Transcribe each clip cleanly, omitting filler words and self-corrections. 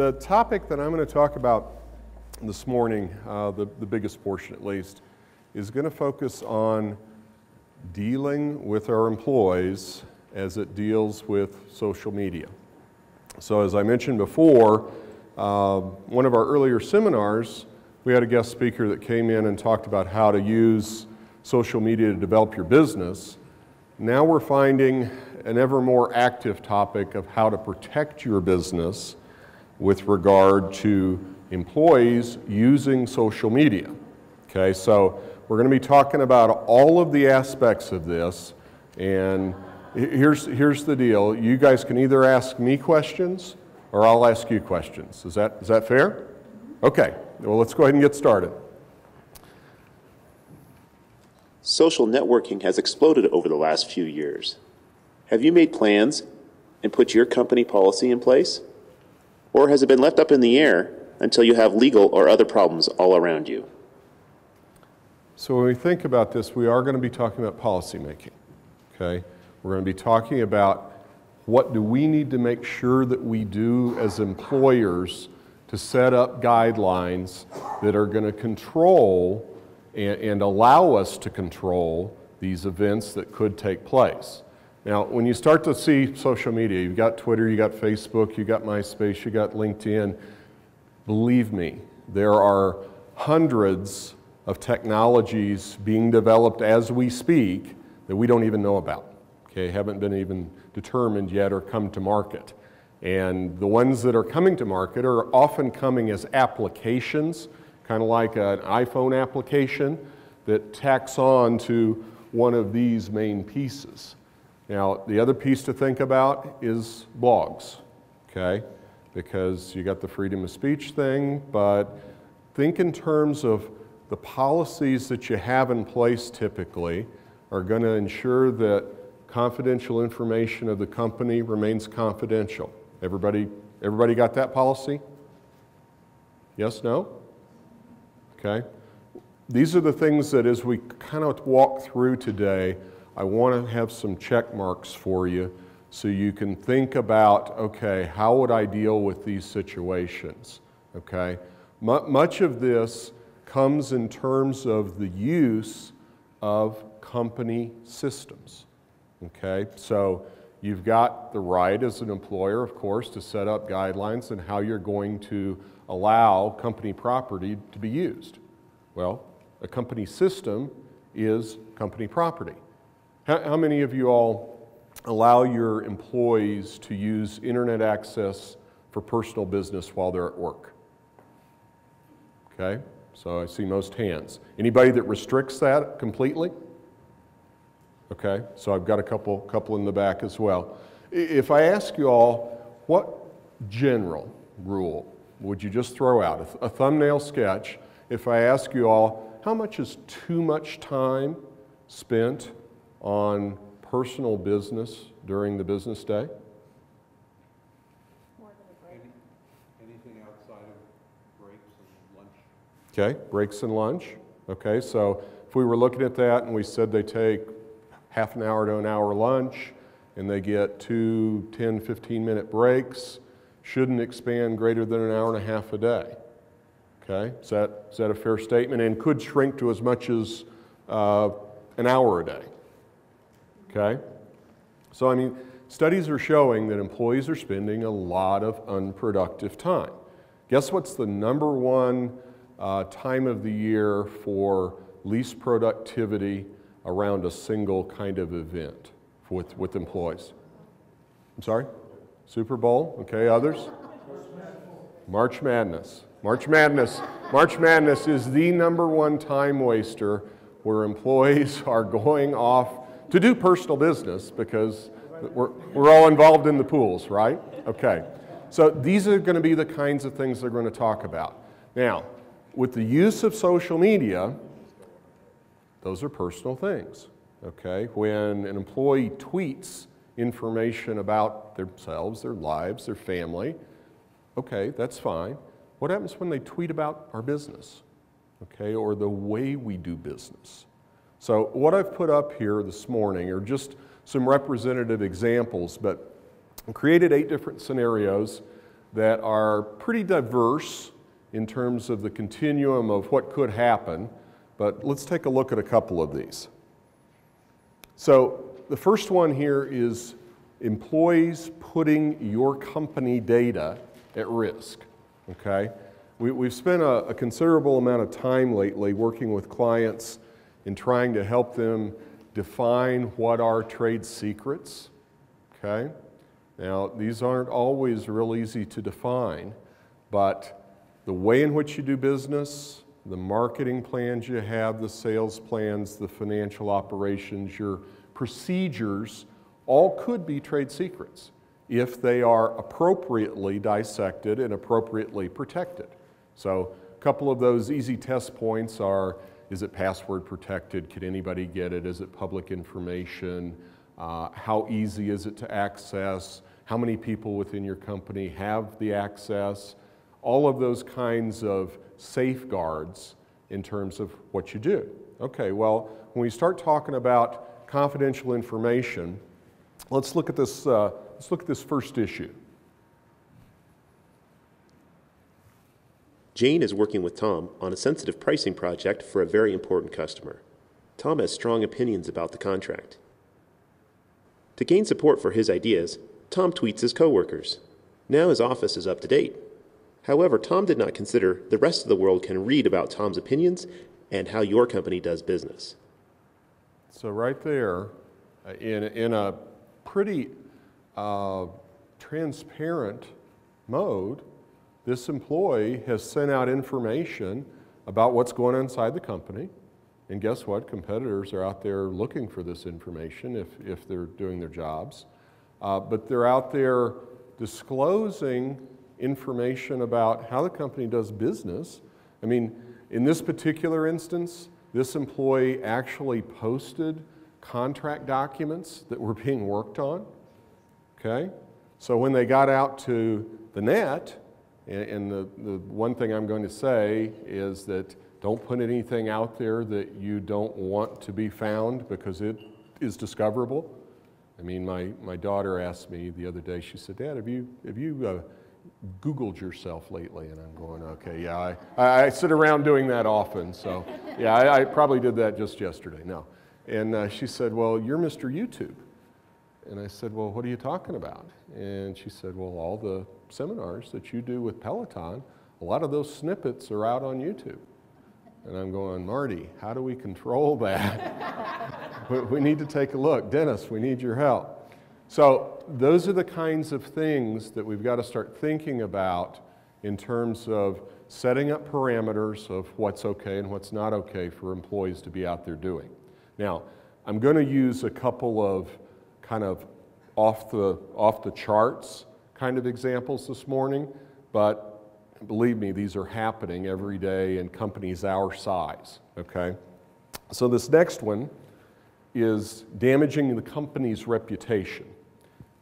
The topic that I'm going to talk about this morning, the biggest portion at least, is going to focus on dealing with our employees as it deals with social media. So as I mentioned before, one of our earlier seminars, we had a guest speaker that came in and talked about how to use social media to develop your business. Now we're finding an ever more active topic of how to protect your business with regard to employees using social media. Okay, so we're going to be talking about all of the aspects of this, and here's the deal. You guys can either ask me questions or I'll ask you questions. Is that fair? Okay, well let's go ahead and get started. Social networking has exploded over the last few years. Have you made plans and put your company policy in place? Or has it been left up in the air until you have legal or other problems all around you? So when we think about this, we are going to be talking about policy making. Okay? We're going to be talking about what do we need to make sure that we do as employers to set up guidelines that are going to control and allow us to control these events that could take place. Now, when you start to see social media, you've got Twitter, you've got Facebook, you've got MySpace, you've got LinkedIn, believe me, there are hundreds of technologies being developed as we speak that we don't even know about, okay, haven't been even determined yet or come to market. And the ones that are coming to market are often coming as applications, kind of like an iPhone application that tacks on to one of these main pieces. Now, the other piece to think about is blogs, okay? Because you got the freedom of speech thing, but think in terms of the policies that you have in place typically are going to ensure that confidential information of the company remains confidential. Everybody got that policy? Yes, no? Okay. These are the things that as we kind of walk through today, I want to have some check marks for you so you can think about, okay, how would I deal with these situations? Okay. Much of this comes in terms of the use of company systems. Okay. So you've got the right as an employer, of course, to set up guidelines and how you're going to allow company property to be used. Well, a company system is company property. How many of you all allow your employees to use internet access for personal business while they're at work? Okay, so I see most hands. Anybody that restricts that completely? Okay, so I've got a couple in the back as well. If I ask you all, what general rule would you just throw out? A thumbnail sketch. If I ask you all, how much is too much time spent on personal business during the business day? More than a break. Anything outside of breaks and lunch? Okay, breaks and lunch. Okay, so if we were looking at that and we said they take half an hour to an hour lunch and they get 2 10, 15-minute breaks, shouldn't expand greater than an hour and a half a day. Okay, is that a fair statement? And could shrink to as much as an hour a day. Okay, so I mean, studies are showing that employees are spending a lot of unproductive time. Guess what's the number one time of the year for least productivity around a single kind of event with employees? I'm sorry? Super Bowl? Okay, others? March Madness. March Madness is the number one time waster where employees are going off to do personal business because we're all involved in the pools, right? Okay. So these are going to be the kinds of things they're going to talk about. Now, with the use of social media, those are personal things, okay? When an employee tweets information about themselves, their lives, their family, okay, that's fine. What happens when they tweet about our business, okay, or the way we do business? So what I've put up here this morning are just some representative examples, but I created 8 different scenarios that are pretty diverse in terms of the continuum of what could happen, but let's take a look at a couple of these. So the first one here is employees putting your company data at risk, okay? We've spent a considerable amount of time lately working with clients in trying to help them define what are trade secrets, okay? Now, these aren't always real easy to define, but the way in which you do business, the marketing plans you have, the sales plans, the financial operations, your procedures, all could be trade secrets if they are appropriately dissected and appropriately protected. So a couple of those easy test points are, is it password protected? Can anybody get it? Is it public information? How easy is it to access? How many people within your company have the access? All of those kinds of safeguards in terms of what you do. Okay, well, when we start talking about confidential information, let's look at this first issue. Jane is working with Tom on a sensitive pricing project for a very important customer. Tom has strong opinions about the contract. To gain support for his ideas, Tom tweets his coworkers. Now his office is up to date. However, Tom did not consider the rest of the world can read about Tom's opinions and how your company does business. So right there, in a pretty transparent mode, this employee has sent out information about what's going on inside the company. And guess what? Competitors are out there looking for this information if they're doing their jobs. But they're out there disclosing information about how the company does business. I mean, in this particular instance, this employee actually posted contract documents that were being worked on, okay? So when they got out to the net, and the one thing I'm going to say is that don't put anything out there that you don't want to be found because it is discoverable. I mean, my daughter asked me the other day, she said, Dad, have you Googled yourself lately? And I'm going, okay, yeah, I sit around doing that often, so yeah, I probably did that just yesterday, no. And she said, well, you're Mr. YouTube. And I said, well, what are you talking about? And she said, well, all the seminars that you do with Peliton, a lot of those snippets are out on YouTube. And I'm going, Marty, how do we control that? We need to take a look. Dennis, we need your help. So those are the kinds of things that we've got to start thinking about in terms of setting up parameters of what's okay and what's not okay for employees to be out there doing. Now, I'm going to use a couple of kind of off the charts kind of examples this morning, but believe me, these are happening every day in companies our size, okay? So this next one is damaging the company's reputation,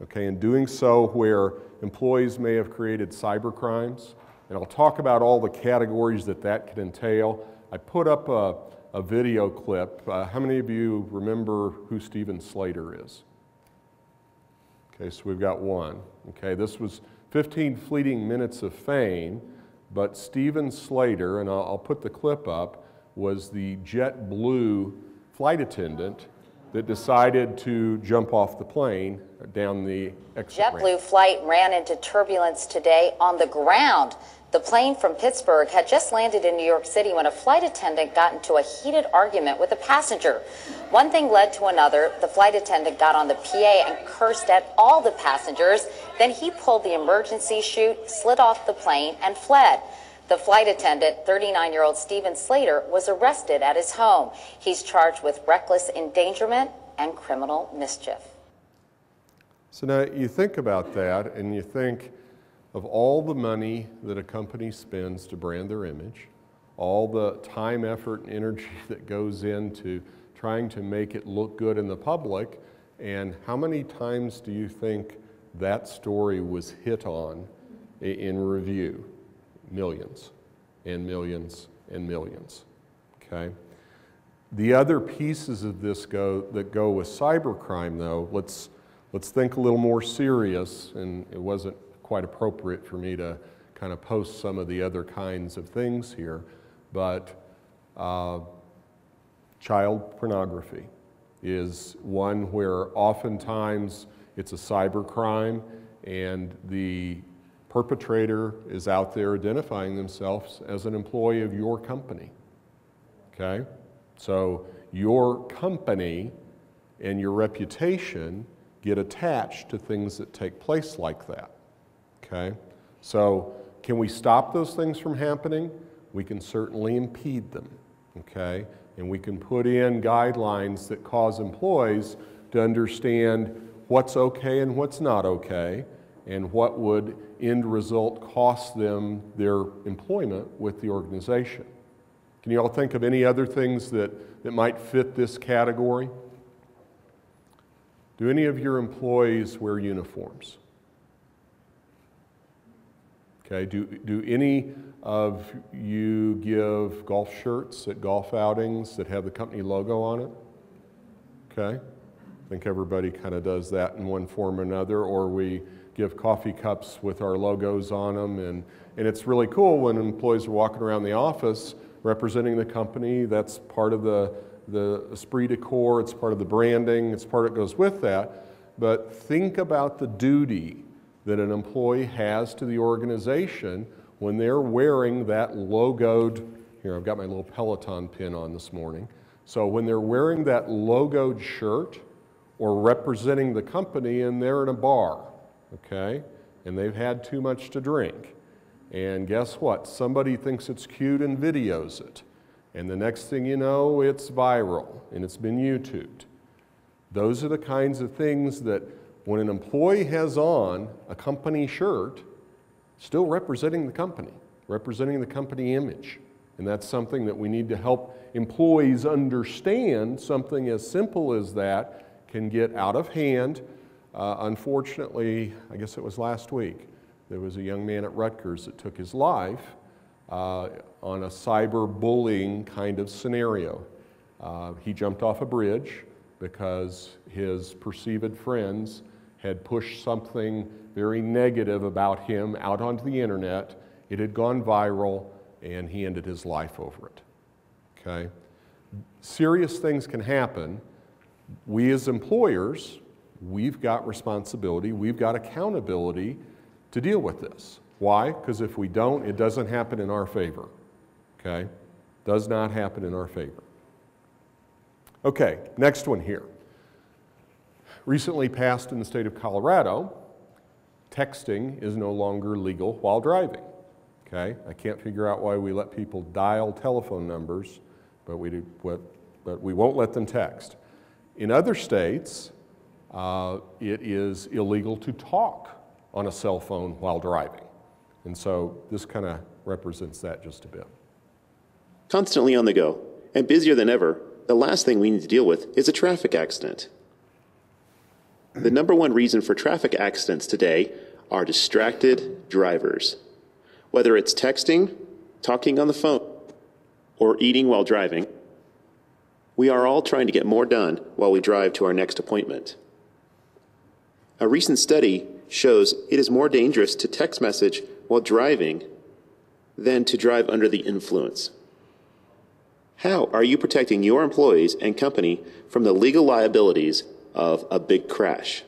okay, and doing so where employees may have created cyber crimes, and I'll talk about all the categories that can entail. I put up a video clip. How many of you remember who Steven Slater is? Okay, so we've got one. Okay, this was 15 fleeting minutes of fame, but Steven Slater, and I'll put the clip up, was the JetBlue flight attendant that decided to jump off the plane down the exit ramp. JetBlue flight ran into turbulence today on the ground. The plane from Pittsburgh had just landed in New York City when a flight attendant got into a heated argument with a passenger. One thing led to another. The flight attendant got on the PA and cursed at all the passengers. Then he pulled the emergency chute, slid off the plane, and fled. The flight attendant, 39-year-old Steven Slater, was arrested at his home. He's charged with reckless endangerment and criminal mischief. So now you think about that and you think of all the money that a company spends to brand their image, all the time, effort, and energy that goes into trying to make it look good in the public, and how many times do you think that story was hit on in review? Millions and millions and millions, okay? The other pieces of this that go with cybercrime, though, let's think a little more serious, and it wasn't quite appropriate for me to kind of post some of the other kinds of things here, but child pornography is one where oftentimes it's a cyber crime and the perpetrator is out there identifying themselves as an employee of your company, okay? So your company and your reputation get attached to things that take place like that, okay? So can we stop those things from happening? We can certainly impede them, okay? And we can put in guidelines that cause employees to understand what's okay and what's not okay, and what would end result cost them their employment with the organization. Can you all think of any other things that might fit this category? Do any of your employees wear uniforms? Okay, do any of you give golf shirts at golf outings that have the company logo on it? Okay, I think everybody kind of does that in one form or another, or we give coffee cups with our logos on them, and it's really cool when employees are walking around the office representing the company. That's part of the esprit de corps, it's part of the branding, it's part that goes with that. But think about the duty that an employee has to the organization when they're wearing that logoed, here I've got my little Peliton pin on this morning. So when they're wearing that logoed shirt or representing the company and they're in a bar, okay, and they've had too much to drink, and guess what? Somebody thinks it's cute and videos it. And the next thing you know, it's viral and it's been YouTubed. Those are the kinds of things that when an employee has on a company shirt, still representing the company image. And that's something that we need to help employees understand. Something as simple as that can get out of hand. Unfortunately, I guess it was last week, there was a young man at Rutgers that took his life on a cyber-bullying kind of scenario. He jumped off a bridge because his perceived friends had pushed something very negative about him out onto the internet. It had gone viral, and he ended his life over it, okay? Serious things can happen. We as employers, we've got responsibility, we've got accountability to deal with this. Why? Because if we don't, it doesn't happen in our favor, okay? Does not happen in our favor. Okay, next one here. Recently passed in the state of Colorado, texting is no longer legal while driving, okay? I can't figure out why we let people dial telephone numbers, but we won't let them text. In other states, it is illegal to talk on a cell phone while driving. And so this kind of represents that just a bit. Constantly on the go and busier than ever, the last thing we need to deal with is a traffic accident. The number one reason for traffic accidents today are distracted drivers. Whether it's texting, talking on the phone, or eating while driving, we are all trying to get more done while we drive to our next appointment. A recent study shows it is more dangerous to text message while driving than to drive under the influence. How are you protecting your employees and company from the legal liabilities of a big crash?